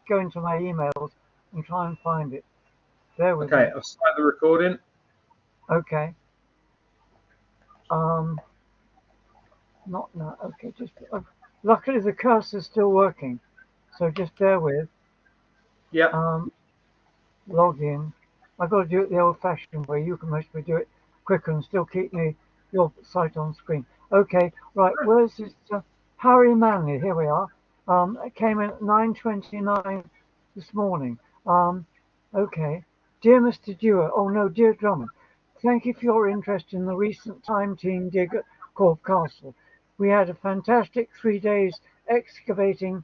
go into my emails and try and find it. Bear with Okay, me. I'll start the recording. Okay. Um, not now. Okay, just luckily the cursor's still working, so just bear with. Yep. Um, log in. I've got to do it the old-fashioned way. You can mostly do it quicker and still keep your site on screen. Okay, right. Where's this? Harry Manley. Here we are. It came in at 9:29 this morning. Um, okay. Dear Mr. Dewar. Oh no, dear Drummond. Thank you for your interest in the recent time team dig at Corfe Castle. We had a fantastic 3 days excavating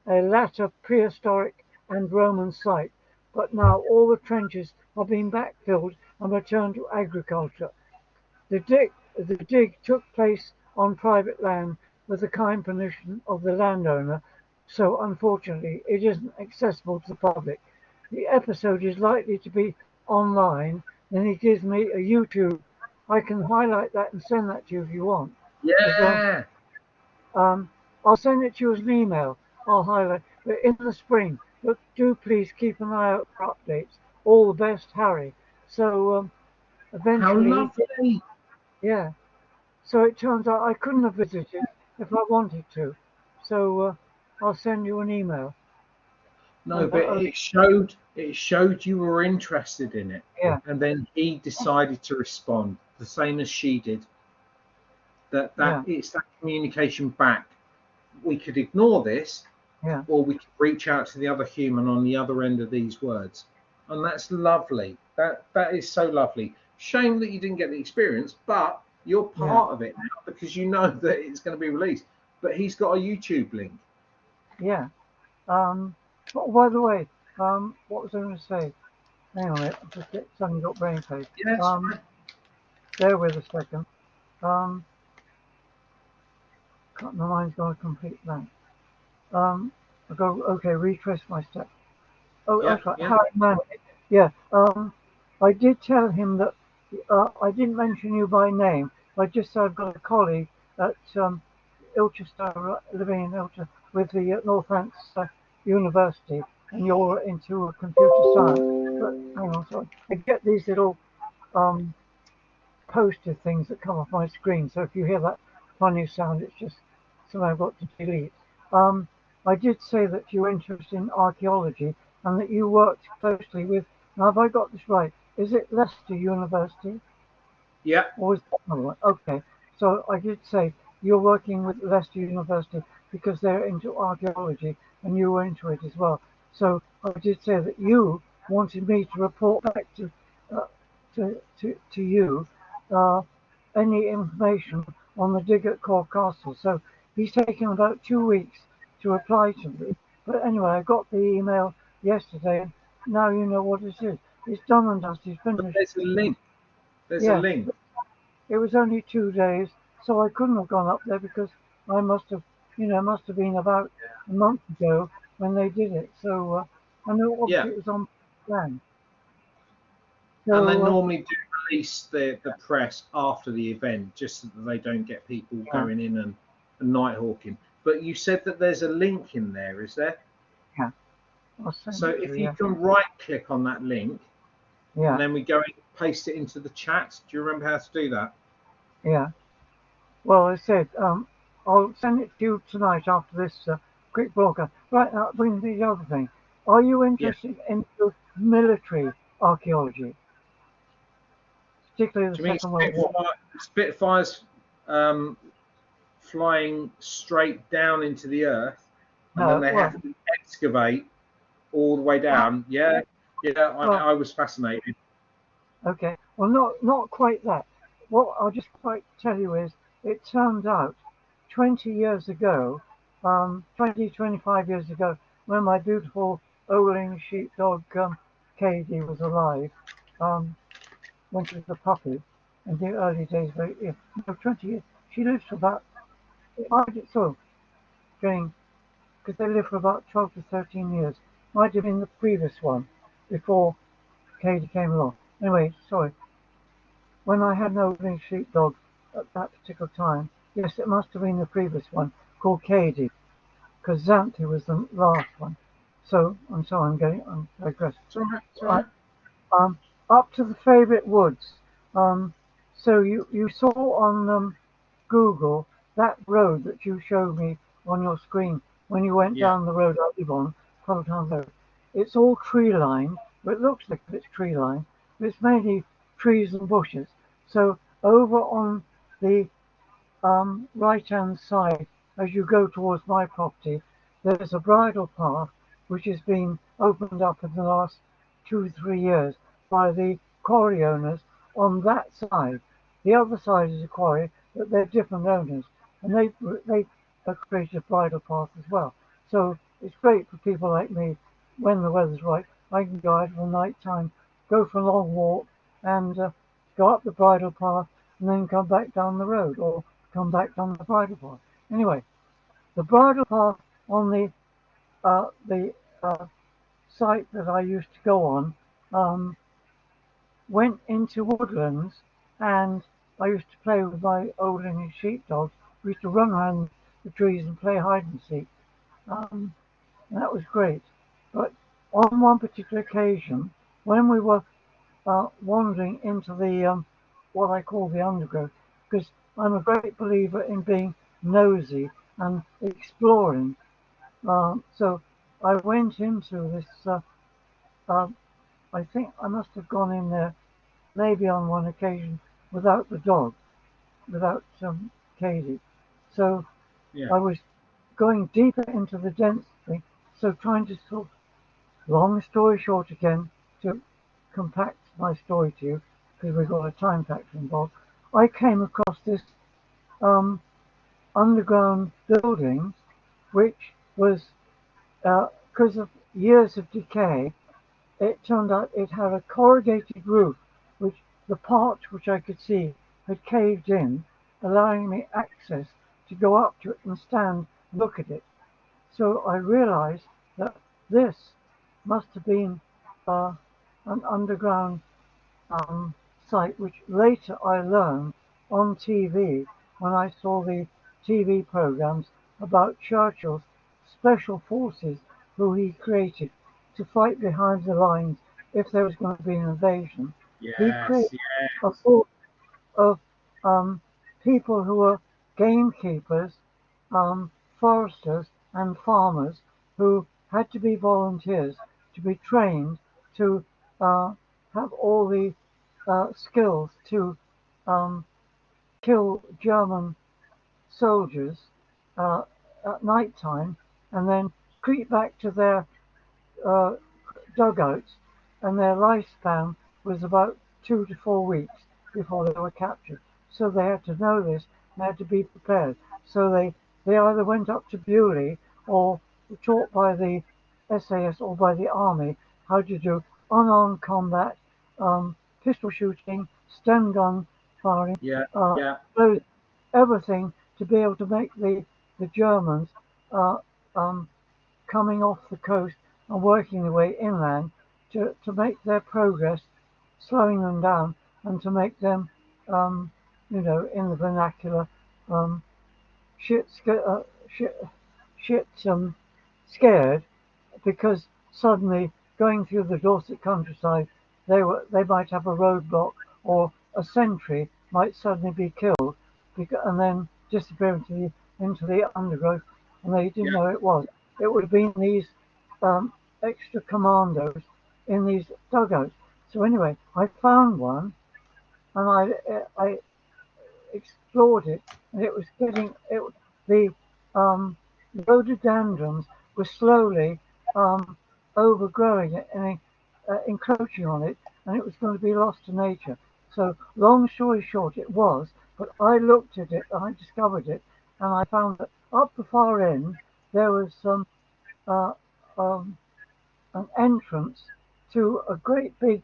a latter prehistoric and Roman site, but now all the trenches are being backfilled and returned to agriculture. The dig took place on private land with the kind permission of the landowner, so unfortunately it isn't accessible to the public. The episode is likely to be online, then he gives me a YouTube. I can highlight that and send that to you if you want. As well. Yeah. I'll send it to you as an email. I'll highlight but in the spring. But do please keep an eye out for updates. All the best, Harry. So How eventually, lovely. yeah. So it turns out I couldn't have visited if I wanted to. So I'll send you an email. No, but it showed you were interested in it, Yeah, and then he decided to respond the same as she did. That yeah, it's that communication back. We could ignore this, yeah, or we could reach out to the other human on the other end of these words, and that's lovely. That is so lovely. Shame that you didn't get the experience, but you're yeah, part of it now because you know that it's going to be released. But he's got a YouTube link. yeah. Um, oh, by the way, what was I going to say? Hang on a minute. I just suddenly got brain fade. Yes. Um, bear with a second. Um, my mind's gone a complete blank. I go, okay, retrace my steps. Oh, Yeah. that's right, Yeah. Harry Mann. Yeah, I did tell him that I didn't mention you by name. I just said I've got a colleague at Ilchester, living in Ilchester, with the Northants University, and you're into computer science. But hang on, sorry. I get these little um, poster things that come off my screen. So if you hear that funny sound, it's just something I've got to delete. Um, I did say that you're interested in archaeology and that you worked closely with. Now, have I got this right? Is it Leicester University Yeah. or is it another one? Okay, so I did say you're working with Leicester University because they're into archaeology and you were into it as well. So I did say that you wanted me to report back uh, to you uh, any information on the dig at Corfe Castle. So he's taken about 2 weeks to reply to me. But anyway, I got the email yesterday, and now you know what it is. It's done and dusted, But finished. there's a link. There's a Yes, link. it was only 2 days, so I couldn't have gone up there because I must have, must have been about a month ago when they did it. So I know Yeah. obviously it was on plan. And they So normally do release the press after the event, just so that they don't get people yeah, going in and night hawking. But you said that there's a link in there, is there? yeah, I'll send So it to if you. you Yeah, can right click on that link and yeah, then we go and paste it into the chat. Do you remember how to do that? yeah. Well, I said I'll send it to you tonight after this quick broadcast. Right, that brings me to the other thing. Are you Yeah. interested in military archaeology, particularly the Do you mean Second World War? Spitfires um, flying straight down into the earth and then No, they well, have to excavate all the way uh, down? Yeah. Yeah. well, I was fascinated. okay. Well, not quite that. What I'll just quite tell you is, it turns out 20 years ago, 20, 25 years ago, when my beautiful Oling sheepdog Katie was alive, um, when she was a puppy, in the early days, yeah, no, 20 years, she lived for about, I did so, going, because they lived for about 12 to 13 years. Might have been the previous one, before Katie came along. Anyway, sorry. When I had no living sheepdog at that particular time, yes, it must have been the previous one, called Cady, because Xanthi was the last one. So, and so I'm digressing. It's all right. It's all I, right. um, up to the favourite woods. Um, so you saw on Google that road that you showed me on your screen when you went Yeah. down the road I live on, Cotton Road. It's all tree lined, but it looks like it's tree lined, but it's mainly trees and bushes. So over on the right hand side, as you go towards my property, there's a bridle path which has been opened up in the last 2 or 3 years by the quarry owners on that side. The other side is a quarry, but they're different owners, and they have created a bridle path as well. So it's great for people like me when the weather's right. I can go out for night time, go for a long walk, and go up the bridle path, and then come back down the road, or come back down the bridle path. Anyway, the bridle path on the site that I used to go on um, went into woodlands, and I used to play with my old English sheepdogs. We used to run around the trees and play hide and seek. Um, and that was great. But on one particular occasion, when we were wandering into the what I call the undergrowth, because I'm a great believer in being nosy and exploring. So I went into this. Uh, I think I must have gone in there maybe on one occasion without the dog, without Katie. So Yeah. I was going deeper into the dense thing. So trying to sort of, long story short again, to compact my story to you, because we've got a time factor involved. I came across this um, underground building, which was because of years of decay. It turned out it had a corrugated roof, which the part which I could see had caved in, allowing me access to go up to it and stand, look at it. So I realized that this must have been uh, an underground um, site, which later I learned on TV when I saw the TV programs about Churchill's special forces who he created to fight behind the lines if there was going to be an invasion. He Yes. created a Yes. force of um, people who were gamekeepers, foresters, and farmers who had to be volunteers to be trained to uh, have all the skills to um, kill German soldiers uh, at night time and then creep back to their uh, dugouts, and their lifespan was about 2 to 4 weeks before they were captured. So they had to know this, they had to be prepared. So they either went up to Bewley or were taught by the SAS or by the army how to do unarmed combat, pistol shooting, stun gun firing, Yeah. uh, Yeah. everything to be able to make the Germans uh, um, coming off the coast and working their way inland to make their progress, slowing them down, and to make them, in the vernacular, um, shit, shit, shit, scared, because suddenly going through the Dorset countryside, they might have a roadblock or a sentry might suddenly be killed, and then disappear into the undergrowth, and they didn't Yeah. know it was. It would have been these um, extra commandos in these dugouts. So anyway, I found one, and I explored it, and it was the um, rhododendrons were slowly um, overgrowing it and encroaching on it, and it was going to be lost to nature. So, long story short, it was, but I looked at it and I discovered it, and I found that up the far end there was uh, um, an entrance to a great big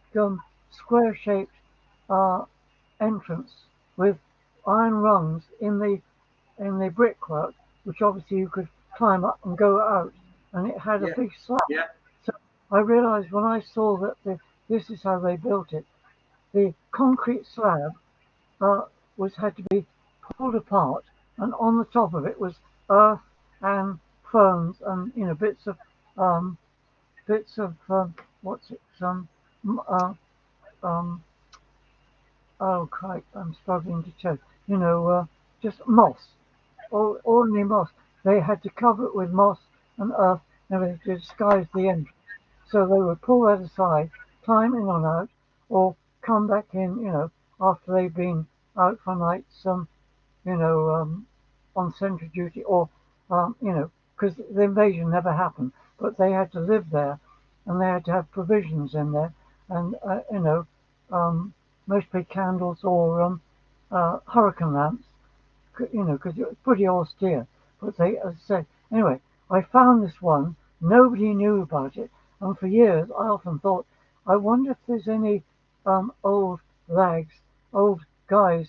square-shaped uh, entrance with iron rungs in the brickwork, which obviously you could climb up and go out, and it had a Yeah. big slab. Yeah. So I realised when I saw that this is how they built it. The concrete slab uh, was had to be pulled apart, and on the top of it was earth and ferns and bits of um, bits of what's it? M- uh, um, oh, crap! I'm struggling to tell. You know, just moss, ordinary moss. They had to cover it with moss and earth and everything to disguise the entrance. So they would pull that aside, climb in and out, or come back in, after they've been out for nights, you know, on sentry duty, or, because the invasion never happened, but they had to live there, and they had to have provisions in there, and, um, mostly candles or hurricane lamps, because it was pretty austere. But they, as I said, anyway, I found this one. Nobody knew about it, and for years I often thought, I wonder if there's any old lags, old guys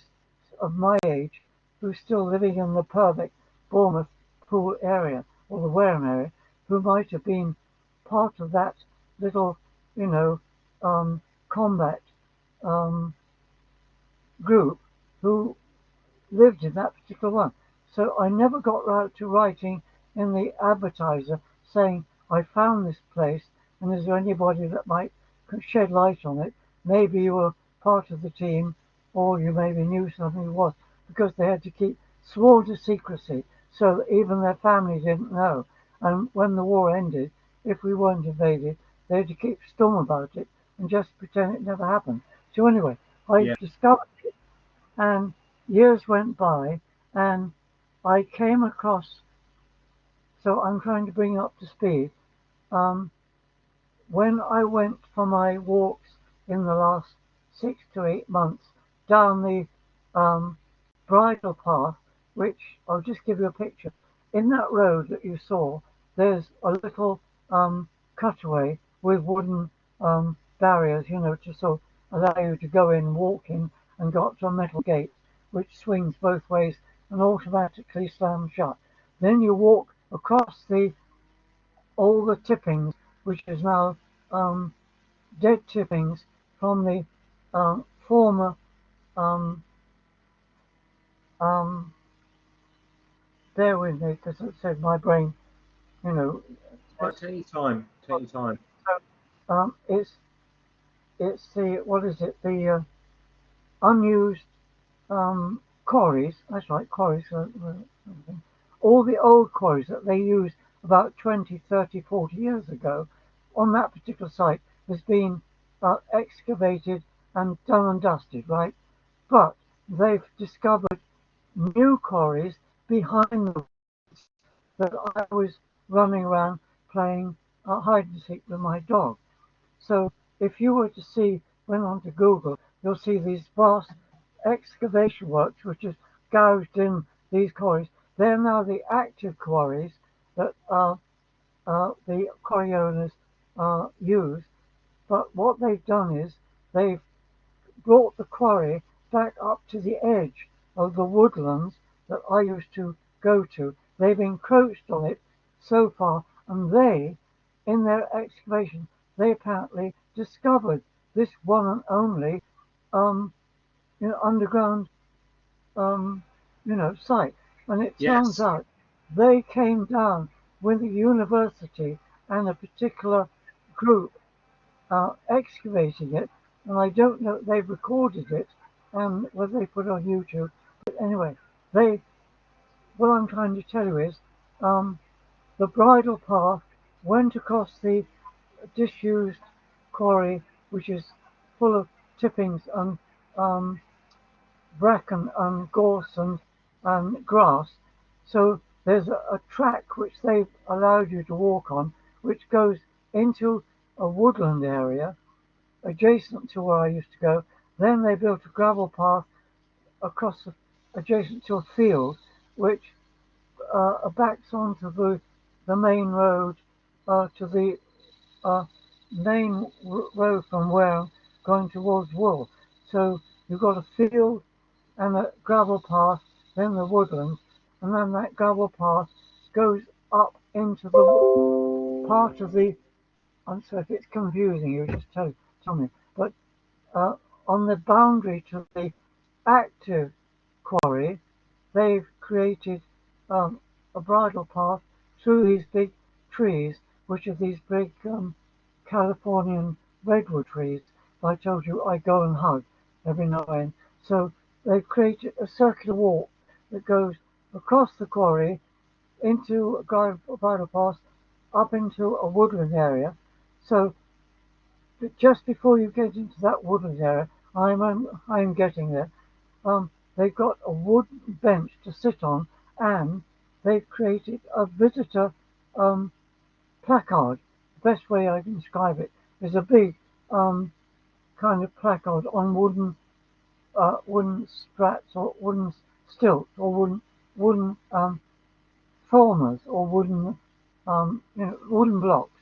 of my age who's still living in the Purbeck, Bournemouth Pool area or the Wareham area, who might have been part of that little, you know, combat um, group who lived in that particular one. So I never got round to writing in the advertiser saying, I found this place and is there anybody that might shed light on it? Maybe you were part of the team or you maybe knew something who was, because they had to keep sworn to secrecy so that even their family didn't know. And when the war ended, if we weren't invaded, they had to keep stum about it and just pretend it never happened. So anyway, I Yeah. discovered, and years went by, and I came across. So I'm trying to bring you up to speed. Um, when I went for my walks in the last 6 to 8 months down the um, bridle path, which I'll just give you a picture. In that road that you saw, there's a little cutaway with wooden barriers, to sort of allow you to go in, walk in, and go up to a metal gate, which swings both ways and automatically slams shut. Then you walk across all the tippings, which is now um, dead tippings from the former um, um, bear with me because I said my brain, you know, Right, take your time. Take your time. so, it's the what is it? The unused quarries. That's right, quarries. All the old quarries that they used about 20, 30, 40 years ago on that particular site has been excavated and done and dusted, right? But they've discovered new quarries behind the that I was running around playing hide and seek with my dog. So if you were to went on to Google, you'll see these vast excavation works which is gouged in these quarries. They're now the active quarries that the quarry owners use. But what they've done is they've brought the quarry back up to the edge of the woodlands that I used to go to. They've encroached on it so far, and in their excavation, they apparently discovered this one and only, um, underground, site. And it turns Yes. out they came down with a university and a particular group excavating it, and I don't know if they've recorded it and whether they put it on YouTube. But anyway, they what I'm trying to tell you is um, the bridle path went across the disused quarry, which is full of tippings and um, bracken and gorse and grass. So there's a track which they've allowed you to walk on, which goes into a woodland area adjacent to where I used to go. Then they built a gravel path across adjacent to a field, which backs onto the main road to the uh, main road from where I'm going towards Wool. So you've got a field and a gravel path, then the woodlands, and then that gravel path goes up into the part of the. I'm sorry if it's confusing you, just tell me. But uh, on the boundary to the active quarry, they've created a bridle path through these big trees, which are these big Californian redwood trees that I told you I go and hug every now and then. So they've created a circular walk that goes across the quarry into a bridle path up into a woodland area. So just before you get into that woodland area, I'm getting there. They've got a wooden bench to sit on, and they've created a visitor placard. The best way I can describe it is a big kind of placard on wooden strats or wooden stilts or wooden formers or wooden blocks.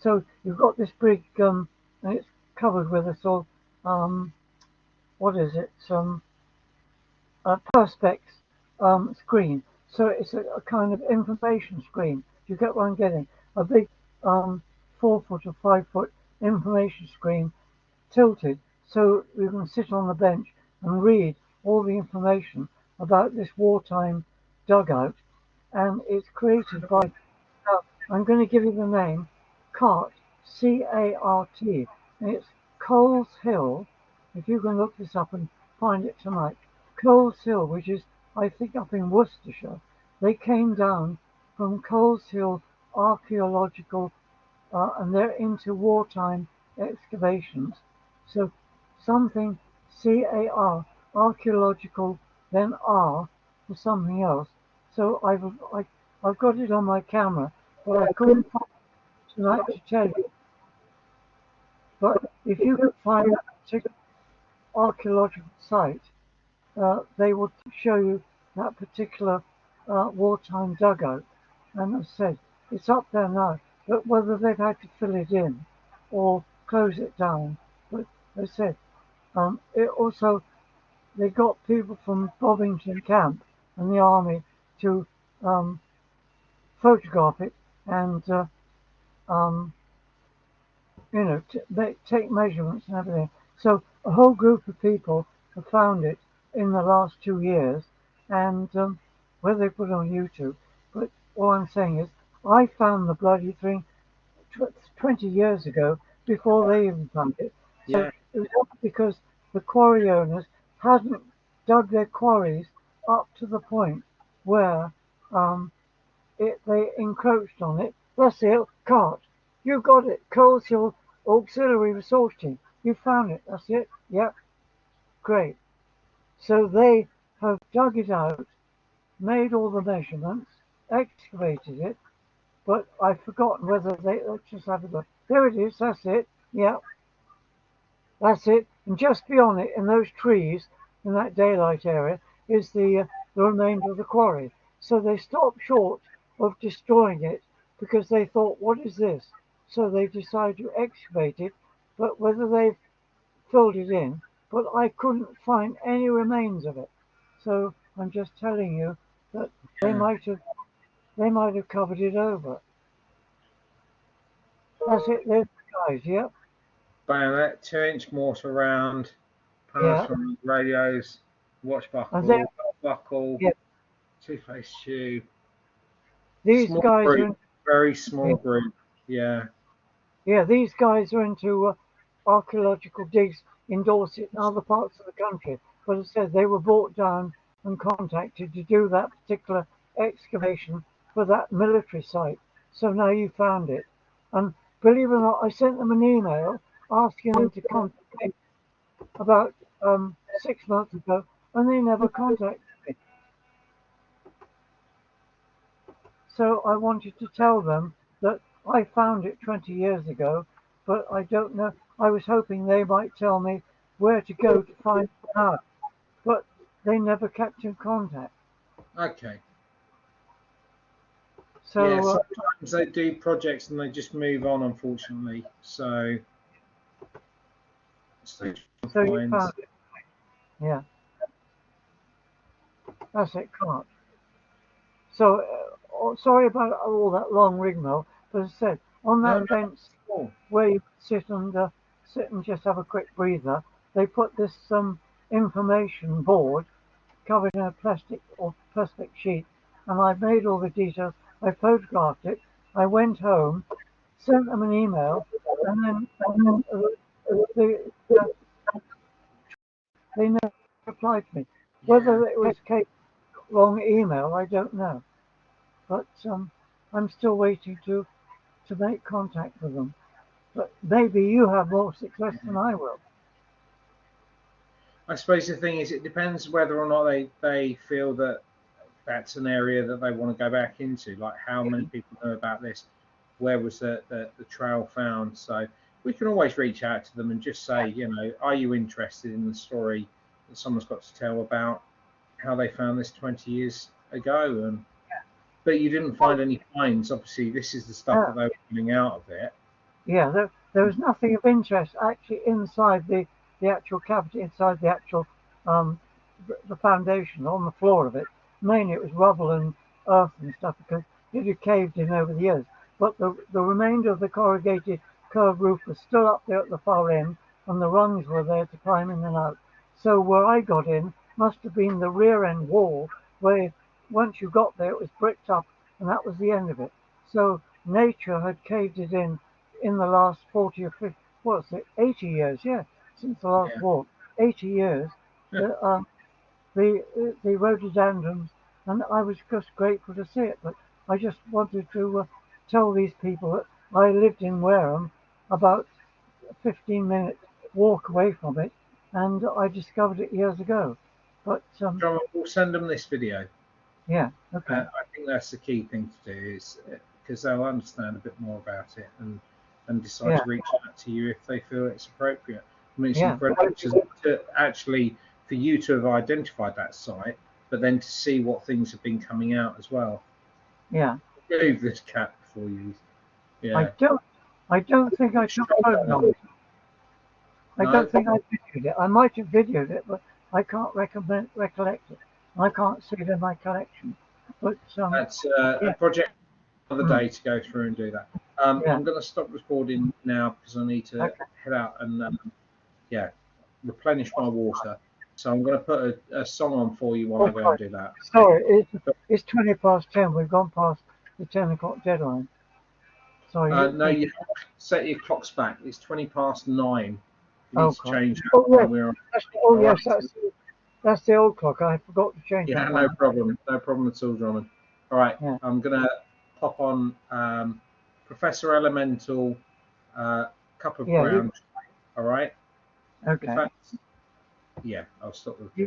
So you've got this big and it's covered with a sort of what is it? A perspex screen. So it's a kind of information screen. You get what I'm getting? A big 4 foot or 5 foot information screen tilted so you can sit on the bench and read all the information about this wartime dugout. And it's created by, I'm going to give you the name, CART, C-A-R-T. And it's Coles Hill. If you can look this up and find it tonight. Coles Hill, which is, I think, up in Worcestershire. They came down from Coles Hill Archaeological, and they're into wartime excavations. So something C-A-R, archaeological, then R for something else. So I've got it on my camera, but I couldn't find it tonight to tell you. But if you could find that particular archaeological site, they would show you that particular wartime dugout. And as I said, it's up there now, but whether they've had to fill it in or close it down. But as I said, it also, they got people from Bovington Camp and the army to photograph it and take measurements and everything. So a whole group of people have found it in the last 2 years, and whether they put it on YouTube. But all I'm saying is, I found the bloody thing 20 years ago before they even found it. So Yeah. it was all because the quarry owners hadn't dug their quarries up to the point where they encroached on it. That's it, cart. You got it, Coles Hill Auxiliary Resource Team. You found it, that's it. Yep, great. So they have dug it out, made all the measurements, excavated it, but I've forgotten whether let's just have a look. There it is, that's it. Yep, that's it. And just beyond it, in those trees, in that daylight area, is the remainder of the quarry. So they stopped short of destroying it because they thought, what is this? So they decided to excavate it, but whether they've filled it in, but I couldn't find any remains of it. So I'm just telling you that they might have covered it over. That's it, there's the guys, yep. Bayonet, 2-inch mortar round, panels Yeah. from radios, watch And buckle, then, belt buckle, yeah, two-face tube. these Small guys are group, very small group. Yeah. these guys are into archaeological digs in Dorset and other parts of the country. But as I said, they were brought down and contacted to do that particular excavation for that military site. So now you found it. And believe it or not, I sent them an email asking them to contact me about 6 months ago, and they never contacted me. So I wanted to tell them that I found it 20 years ago, but I don't know. I was hoping they might tell me where to go to find it out, but they never kept in contact. Okay. Yeah, So, sometimes they do projects and they just move on, unfortunately. So so you finds. found it. Yeah, that's it, can't. So, sorry about all that long rigmarole, but as I said, on No, that no. bench Oh, where you sit and just have a quick breather, they put this information board covered in a plastic sheet, and I made all the details. I photographed it. I went home, sent them an email, they, they never replied to me. Whether it was Kate's wrong email, I don't know. But I'm still waiting to make contact with them. But maybe you have more success than I will. I suppose the thing is, it depends whether or not they feel that that's an area that they want to go back into. Like, how many people know about this? Where was the trail found? So we can always reach out to them and just say, you know, are you interested in the story that someone's got to tell about how they found this 20 years ago? And but you didn't find any finds. Obviously, this is the stuff that they were getting out of it. Yeah, there was nothing of interest actually inside the actual cavity, inside the actual um, the foundation on the floor of it. Mainly it was rubble and earth and stuff because it had caved in over the years. But the remainder of the corrugated curved roof was still up there at the far end, and the rungs were there to climb in and out. So where I got in must have been the rear end wall, where once you got there it was bricked up, and that was the end of it. So nature had caved it in the last 40 or 50, what's it, 80 years, yeah, since the last Yeah. war, 80 years. Yeah. The rhododendrons, and I was just grateful to see it. But I just wanted to tell these people that I lived in Wareham, about a 15-minute walk away from it, and I discovered it years ago. But John, we'll send them this video. yeah, okay, I think that's the key thing to do, is because they'll understand a bit more about it and decide yeah, to reach out to you if they feel it's appropriate. I mean, it's yeah, incredible to actually, for you to have identified that site, but then to see what things have been coming out as well. yeah. Move this cat before you. I Yeah. don't, I don't think I took photographs. I No, don't think I videoed it. I might have videoed it, but I can't recollect it. I can't see it in my collection. But that's a yeah, project another mm, day to go through and do that. yeah, I'm going to stop recording now because I need to okay. head out and yeah, replenish my water. So I'm going to put a song on for you while Oh, I go and Christ. do that. Okay? Sorry, But, it's 20 past 10. We've gone past the 10 o'clock deadline. Sorry, no, you have to set your clocks back. It's 20 past 9. You need oh, to Christ. change that Oh, when yes, we're on. oh, All right. yes, that's the old clock. I forgot to change Yeah, that no one. problem. No problem at all, Drummond. All right. Yeah, I'm going to pop on Professor Elemental, Cup of yeah, Ground. All right. If okay. that's, yeah, I'll stop the recording.